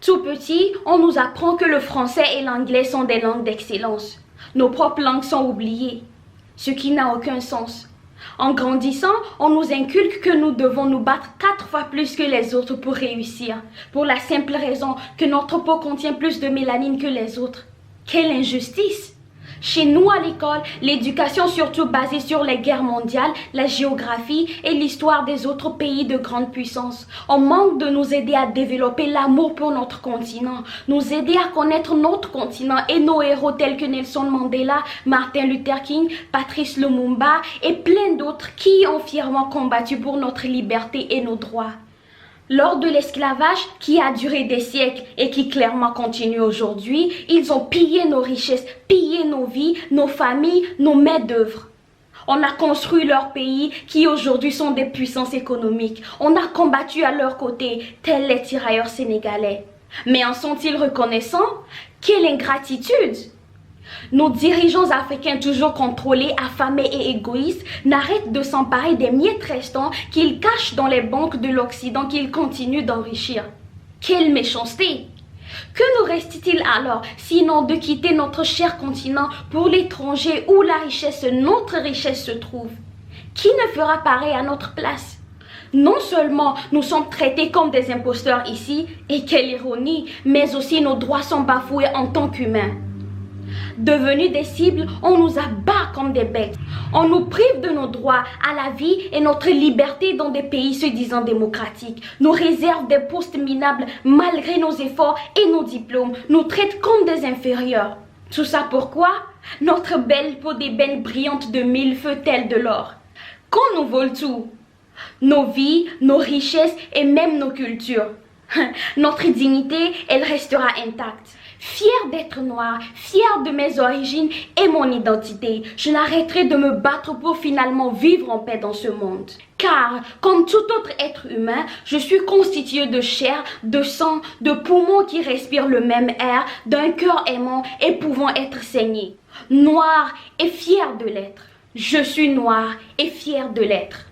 Tout petit, on nous apprend que le français et l'anglais sont des langues d'excellence. Nos propres langues sont oubliées, ce qui n'a aucun sens. En grandissant, on nous inculque que nous devons nous battre 4 fois plus que les autres pour réussir, pour la simple raison que notre peau contient plus de mélanine que les autres. Quelle injustice! Chez nous à l'école, l'éducation surtout basée sur les guerres mondiales, la géographie et l'histoire des autres pays de grande puissance. On manque de nous aider à développer l'amour pour notre continent, nous aider à connaître notre continent et nos héros tels que Nelson Mandela, Martin Luther King, Patrice Lumumba et plein d'autres qui ont fièrement combattu pour notre liberté et nos droits. Lors de l'esclavage qui a duré des siècles et qui clairement continue aujourd'hui, ils ont pillé nos richesses, pillé nos vies, nos familles, nos mains-d'œuvre. On a construit leur pays qui aujourd'hui sont des puissances économiques. On a combattu à leur côté, tels les tirailleurs sénégalais. Mais en sont-ils reconnaissants? Quelle ingratitude! Nos dirigeants africains toujours contrôlés, affamés et égoïstes n'arrêtent de s'emparer des miettes restantes qu'ils cachent dans les banques de l'Occident qu'ils continuent d'enrichir. Quelle méchanceté! Que nous reste-t-il alors sinon de quitter notre cher continent pour l'étranger où notre richesse se trouve? Qui ne fera pareil à notre place? Non seulement nous sommes traités comme des imposteurs ici, et quelle ironie, mais aussi nos droits sont bafoués en tant qu'humains. Devenus des cibles, on nous abat comme des bêtes. On nous prive de nos droits à la vie et notre liberté dans des pays se disant démocratiques. Nous réserve des postes minables malgré nos efforts et nos diplômes. Nous traite comme des inférieurs. Tout ça pourquoi? Notre belle peau d'ébène brillante de 1000 feux telle de l'or. Qu'on nous vole tout. Nos vies, nos richesses et même nos cultures. Notre dignité, elle restera intacte. Fière d'être noire, fière de mes origines et mon identité, je n'arrêterai de me battre pour finalement vivre en paix dans ce monde. Car, comme tout autre être humain, je suis constitué de chair, de sang, de poumons qui respirent le même air, d'un cœur aimant et pouvant être saigné. Noire et fière de l'être. Je suis noire et fière de l'être.